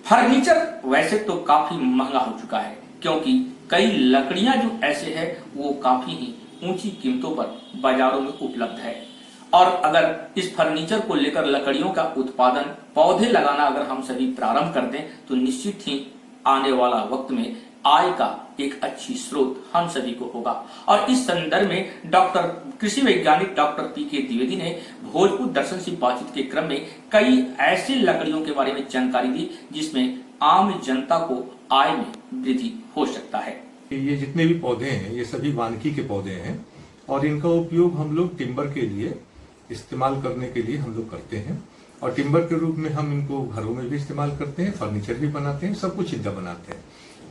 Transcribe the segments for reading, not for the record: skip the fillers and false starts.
Furniture वैसे तो काफी महंगा हो चुका है, क्योंकि कई लकड़ियां जो ऐसे है वो काफी ही ऊंची कीमतों पर बाजारों में उपलब्ध है। और अगर इस फर्नीचर को लेकर लकड़ियों का उत्पादन, पौधे लगाना अगर हम सभी प्रारंभ कर दें तो निश्चित ही आने वाला वक्त में आय का एक अच्छी स्रोत हम सभी को होगा। और इस संदर्भ में डॉक्टर कृषि वैज्ञानिक डॉक्टर पीके द्विवेदी ने भोजपुर दर्शन से बातचीत के क्रम में कई ऐसी लकड़ियों के बारे में जानकारी दी जिसमें आम जनता को आय में वृद्धि हो सकता है। ये जितने भी पौधे हैं ये सभी वानिकी के पौधे हैं और इनका उपयोग हम लोग टिम्बर के लिए इस्तेमाल करने के लिए हम लोग करते हैं। और टिम्बर के रूप में हम इनको घरों में भी इस्तेमाल करते हैं, फर्नीचर भी बनाते हैं, सब कुछ इनका बनाते हैं।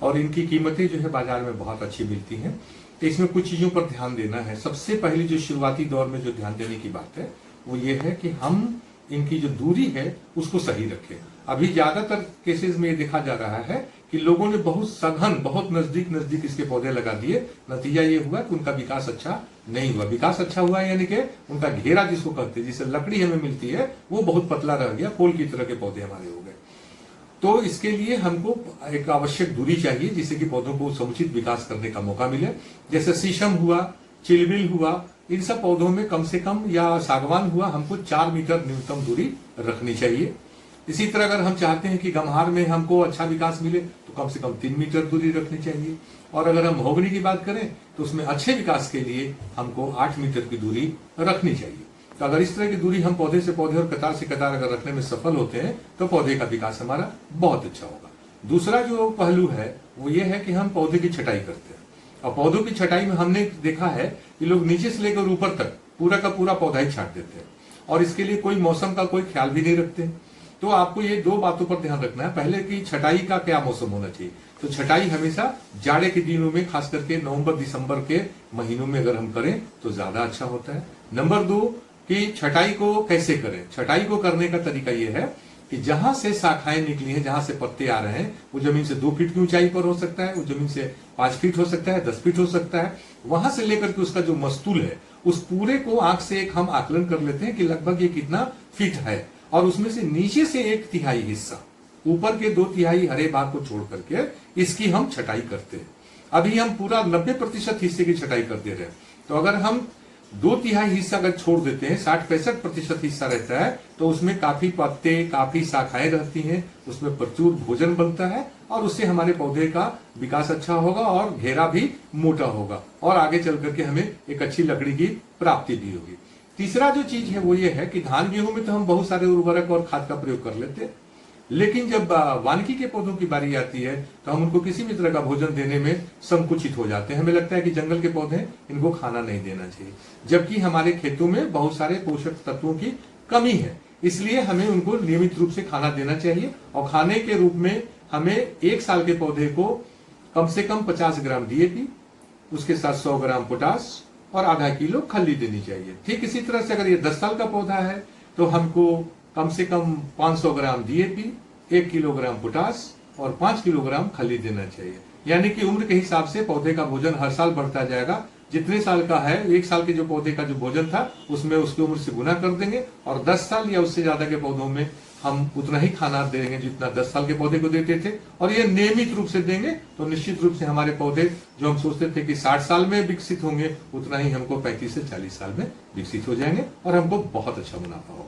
और इनकी कीमतें जो है बाजार में बहुत अच्छी मिलती हैं। तो इसमें कुछ चीजों पर ध्यान देना है। सबसे पहली जो शुरुआती दौर में जो ध्यान देने की बात है वो ये है कि हम इनकी जो दूरी है उसको सही रखें। अभी ज्यादातर केसेस में ये देखा जा रहा है कि लोगों ने बहुत सघन, बहुत नजदीक इसके पौधे लगा दिए। नतीजा ये हुआ कि उनका विकास अच्छा नहीं हुआ। विकास अच्छा हुआ यानी कि उनका घेरा जिसको कहते हैं, जिससे लकड़ी हमें मिलती है, वो बहुत पतला रह गया। पोल की तरह के पौधे हमारे हो गए। तो इसके लिए हमको एक आवश्यक दूरी चाहिए जिससे कि पौधों को समुचित विकास करने का मौका मिले। जैसे शीशम हुआ, चिलबिल हुआ, इन सब पौधों में कम से कम, या सागवान हुआ, हमको 4 मीटर न्यूनतम दूरी रखनी चाहिए। इसी तरह अगर हम चाहते हैं कि गम्हार में हमको अच्छा विकास मिले तो कम से कम 3 मीटर दूरी रखनी चाहिए। और अगर हम महोगनी की बात करें तो उसमें अच्छे विकास के लिए हमको 8 मीटर की दूरी रखनी चाहिए। तो अगर इस तरह की दूरी हम पौधे से पौधे और कतार से कतार अगर रखने में सफल होते हैं तो पौधे का विकास हमारा बहुत अच्छा होगा। दूसरा जो पहलू है वो ये है कि हम पौधे की छटाई करते हैं। और पौधों की छटाई में हमने देखा है कि लोग नीचे से लेकर ऊपर तक पूरा का पूरा पौधा ही छाट देते हैं और इसके लिए कोई मौसम का कोई ख्याल भी नहीं रखते। तो आपको ये 2 बातों पर ध्यान रखना है। पहले की छटाई का क्या मौसम होना चाहिए, तो छटाई हमेशा जाड़े के दिनों में, खास करके नवंबर दिसंबर के महीनों में अगर हम करें तो ज्यादा अच्छा होता है। नंबर 2 कि छटाई को कैसे करें। छटाई को करने का तरीका यह है कि जहां से शाखाएं निकली हैं, जहां से पत्ते आ रहे हैं, वो जमीन से 2 फीट की ऊंचाई पर हो सकता है, वो जमीन से 5 फीट हो सकता है, 10 फीट हो सकता है। वहां से लेकर के उसका जो मस्तूल है उस पूरे को आंख से एक हम आकलन कर लेते हैं कि लगभग ये कितना फीट है। और उसमें से नीचे से 1/3 हिस्सा, ऊपर के 2/3 हरे भाग को छोड़ करके इसकी हम छटाई करते हैं। अभी हम पूरा 90% हिस्से की छटाई कर दे रहे हैं। तो अगर हम 2/3 हिस्सा अगर छोड़ देते हैं, 60-65% हिस्सा रहता है, तो उसमें काफी पत्ते, काफी शाखाएं रहती हैं, उसमें प्रचुर भोजन बनता है और उससे हमारे पौधे का विकास अच्छा होगा और घेरा भी मोटा होगा और आगे चल करके हमें एक अच्छी लकड़ी की प्राप्ति भी होगी। तीसरा जो चीज है वो ये है कि धान गेहूं में तो हम बहुत सारे उर्वरक और खाद का प्रयोग कर लेते हैं, लेकिन जब वानिकी के पौधों की बारी आती है तो हम उनको किसी भी तरह का भोजन देने में संकुचित हो जाते हैं। हमें लगता है कि जंगल के पौधे, इनको खाना नहीं देना चाहिए, जबकि हमारे खेतों में बहुत सारे पोषक तत्वों की कमी है। इसलिए हमें उनको नियमित रूप से खाना देना चाहिए। और खाने के रूप में हमें 1 साल के पौधे को कम से कम 50 ग्राम डीएपी, उसके साथ 100 ग्राम पोटास और आधा किलो खल्ली देनी चाहिए। ठीक इसी तरह से अगर ये 10 साल का पौधा है तो हमको कम से कम 500 ग्राम डीएपी, 1 किलोग्राम पोटास और 5 किलोग्राम खल्ली देना चाहिए। यानी कि उम्र के हिसाब से पौधे का भोजन हर साल बढ़ता जाएगा। जितने साल का है, 1 साल के जो पौधे का जो भोजन था उसमें उसकी उम्र से गुना कर देंगे और 10 साल या उससे ज्यादा के पौधों में हम उतना ही खाना देंगे जितना 10 साल के पौधे को देते थे। और ये नियमित रूप से देंगे तो निश्चित रूप से हमारे पौधे, जो हम सोचते थे कि 60 साल में विकसित होंगे, उतना ही हमको 35 से 40 साल में विकसित हो जाएंगे और हमको बहुत अच्छा मुनाफा होगा।